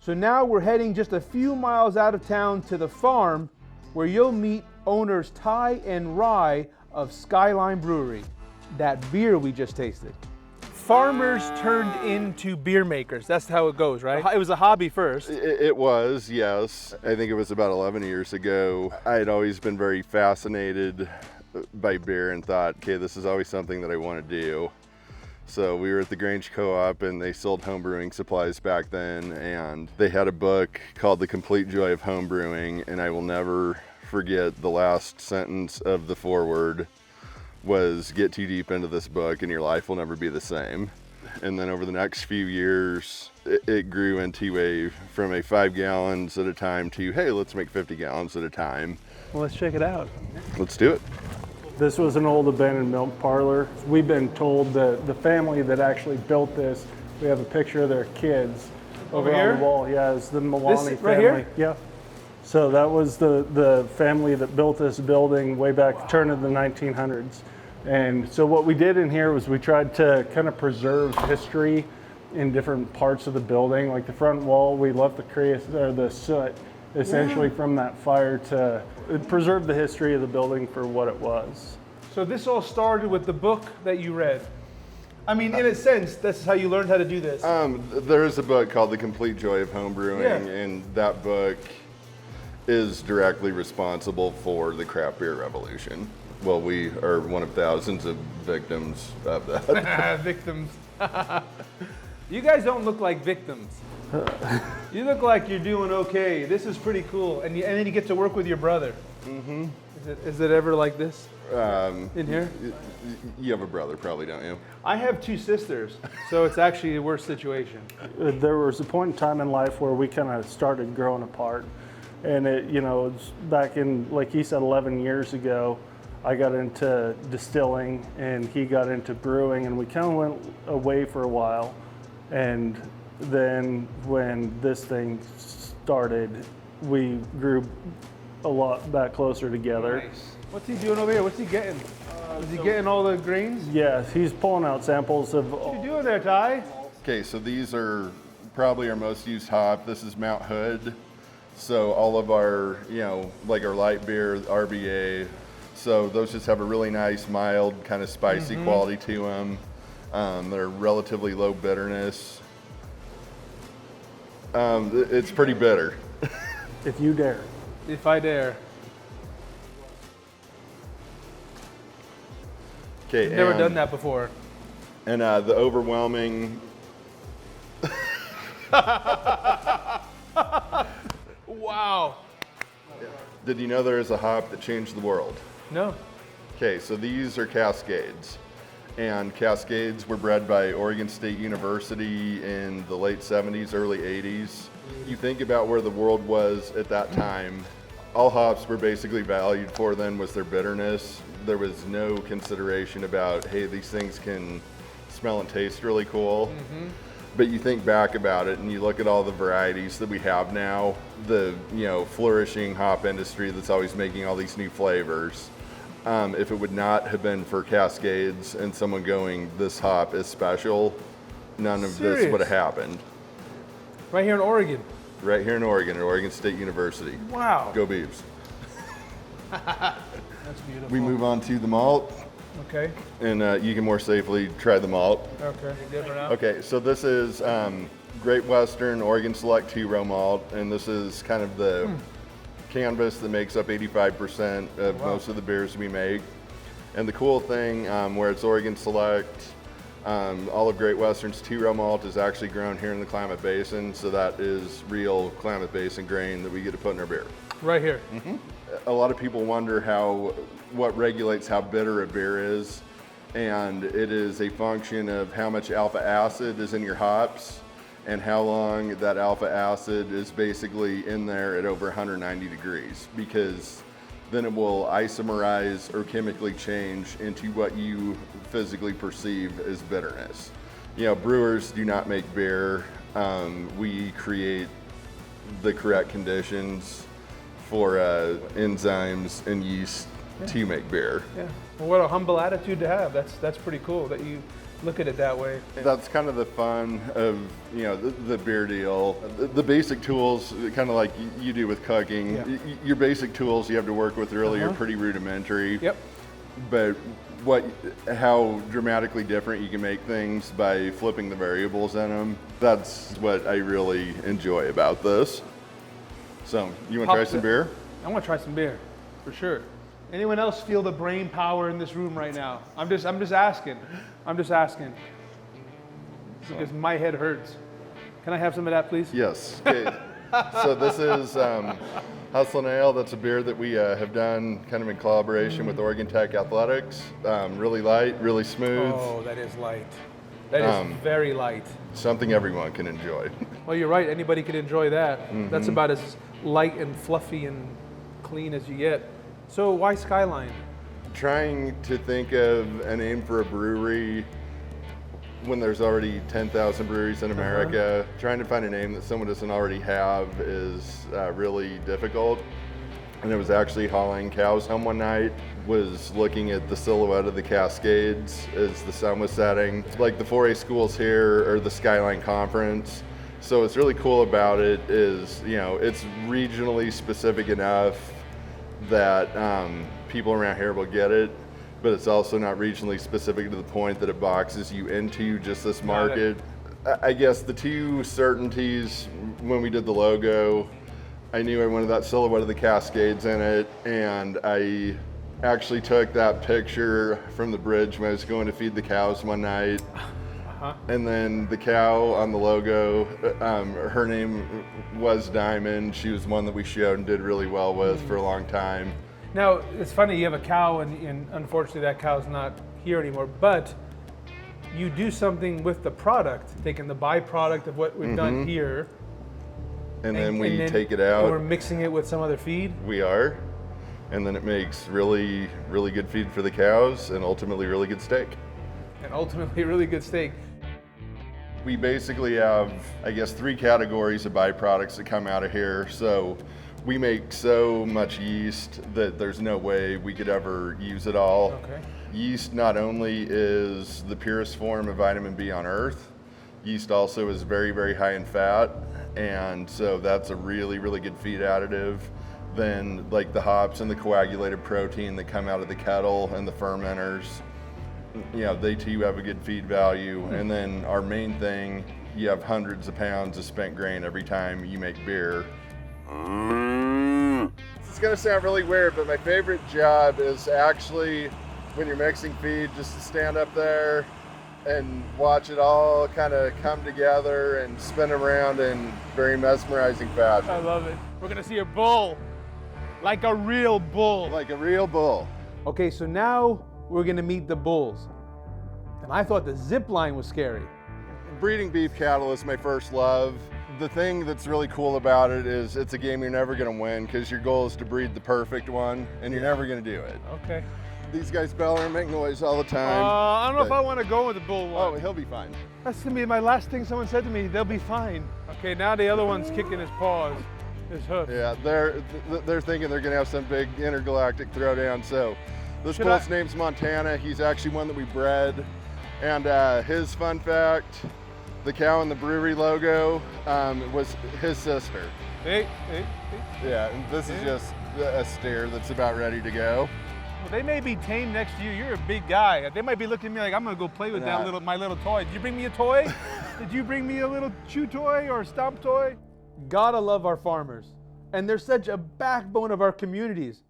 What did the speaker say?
So now we're heading just a few miles out of town to the farm where you'll meet owners Ty and Rye of Skyline Brewery, that beer we just tasted. Farmers turned into beer makers. That's how it goes, right? It was a hobby first. It was, yes. I think it was about 11 years ago. I had always been very fascinated by beer and thought, okay, this is always something that I want to do. So we were at the Grange Co-op and they sold homebrewing supplies back then, and they had a book called The Complete Joy of Homebrewing, and I will never forget the last sentence of the foreword was, get too deep into this book and your life will never be the same. And then over the next few years, it grew into from a 5 gallons at a time to, hey, let's make 50 gallons at a time. Well, let's check it out. Let's do it. This was an old abandoned milk parlor. We've been told that the family that actually built this, we have a picture of their kids over here on the wall. Yeah, it's the Milani family. Right here? Yeah. So that was the family that built this building way back turn of the 1900s. And so what we did in here was we tried to kind of preserve history in different parts of the building. Like the front wall, we left the soot essentially from that fire to preserve the history of the building for what it was. So this all started with the book that you read. I mean, in a sense, this is how you learned how to do this. There is a book called The Complete Joy of Homebrewing, Yeah. and that book is directly responsible for the craft beer revolution. Well, we are one of thousands of victims of that. Victims. You guys don't look like victims. You look like you're doing okay. This is pretty cool. And then you get to work with your brother. Mm-hmm. Is it ever like this in here? You have a brother, probably, don't you? I have 2 sisters, so it's actually a worse situation. There was a point in time in life where we kind of started growing apart. And it's back in, like he said, 11 years ago, I got into distilling and he got into brewing, and we kind of went away for a while. And then when this thing started, we grew a lot back closer together. Nice. What's he doing over here? What's he getting? Is he getting all the grains? Yes, he's pulling out samples of. What you doing there, Ty? Okay, so these are probably our most used hop. This is Mount Hood. So all of our, like our light beer, RBA, so those just have a really nice, mild, kind of spicy quality to them. They're relatively low bitterness. It's pretty bitter. If you dare. If I dare. Okay, I've never done that before. And the overwhelming. Wow. Did you know there is a hop that changed the world? No. Okay, so these are Cascades. And Cascades were bred by Oregon State University in the late 70s, early 80s. You think about where the world was at that time, all hops were basically valued for then was their bitterness. There was no consideration about, hey, these things can smell and taste really cool. But you think back about it and you look at all the varieties that we have now, the flourishing hop industry that's always making all these new flavors. If it would not have been for Cascades and someone going, this hop is special, none of this would have happened. Right here in Oregon. Right here in Oregon, at Oregon State University. Wow. Go Beavs. That's beautiful. We move on to the malt, Okay. and you can more safely try the malt. Okay. Good for now. Okay, so this is Great Western Oregon Select 2-row malt, and this is kind of the canvas that makes up 85% of most of the beers we make. And the cool thing, where it's Oregon Select, all of Great Western's 2-row malt is actually grown here in the Klamath Basin, so that is real Klamath Basin grain that we get to put in our beer. Right here. A lot of people wonder what regulates how bitter a beer is, and it is a function of how much alpha acid is in your hops and how long that alpha acid is basically in there at over 190 degrees, because then it will isomerize or chemically change into what you physically perceive as bitterness. Brewers do not make beer. We create the correct conditions for enzymes and yeast to make beer. Yeah. Well, what a humble attitude to have. That's pretty cool that you look at it that way. That's kind of the fun of, you know, the beer deal. The basic tools, kind of like you do with cooking, your basic tools you have to work with really are pretty rudimentary. Yep. But how dramatically different you can make things by flipping the variables in them, that's what I really enjoy about this. So, you want to try some beer? I want to try some beer, for sure. Anyone else feel the brain power in this room right now? I'm just asking. I'm just asking. Because my head hurts. Can I have some of that, please? Yes. Okay. So this is Hustle and Ale. That's a beer that we have done kind of in collaboration with Oregon Tech Athletics. Really light, really smooth. Oh, that is light. That is very light. Something everyone can enjoy. Well, you're right. Anybody can enjoy that. That's about as light and fluffy and clean as you get. So why Skyline? Trying to think of a name for a brewery when there's already 10,000 breweries in America. Trying to find a name that someone doesn't already have is really difficult. And it was actually hauling cows home one night, was looking at the silhouette of the Cascades as the sun was setting. It's like the 4A schools here or the Skyline Conference. So what's really cool about it is, you know, it's regionally specific enough that people around here will get it, but it's also not regionally specific to the point that it boxes you into just this market. I guess the two certainties when we did the logo, I knew I wanted that silhouette of the Cascades in it, and I actually took that picture from the bridge when I was going to feed the cows one night. And then the cow on the logo, her name was Diamond. She was one that we showed and did really well with for a long time. Now, it's funny, you have a cow, and unfortunately that cow's not here anymore, but you do something with the product, taking the byproduct of what we've done here. And then we take it out. And we're mixing it with some other feed? We are. And then it makes really, really good feed for the cows and ultimately really good steak. And ultimately really good steak. We basically have, I guess, 3 categories of byproducts that come out of here. So we make so much yeast that there's no way we could ever use it all. Okay. Yeast not only is the purest form of vitamin B on earth, yeast also is very, very high in fat. And so that's a really, really good feed additive. Then like the hops and the coagulated protein that come out of the kettle and the fermenters, you know, they too have a good feed value. And then our main thing, you have hundreds of pounds of spent grain every time you make beer. It's gonna sound really weird, but my favorite job is actually when you're mixing feed, just to stand up there and watch it all kind of come together and spin around in very mesmerizing fashion. I love it. We're gonna see a bull, like a real bull. Like a real bull. Okay, so now we're gonna meet the bulls. And I thought the zip line was scary. Breeding beef cattle is my first love. The thing that's really cool about it is it's a game you're never gonna win because your goal is to breed the perfect one and you're never gonna do it. Okay. These guys bellow and make noise all the time. I don't know if I want to go with the bull one. Oh, he'll be fine. That's gonna be my last thing someone said to me. They'll be fine. Okay, now the other one's kicking his paws, his hoof. Yeah, they're thinking they're gonna have some big intergalactic throwdown. So this bull's name's Montana. He's actually one that we bred. And his fun fact, the cow in the brewery logo was his sister. Hey. Yeah, and this is just a steer that's about ready to go. Well, they may be tame next to you. You're a big guy. They might be looking at me like I'm gonna go play with my little toy. Did you bring me a toy? Did you bring me a little chew toy or a stomp toy? Gotta love our farmers. And they're such a backbone of our communities.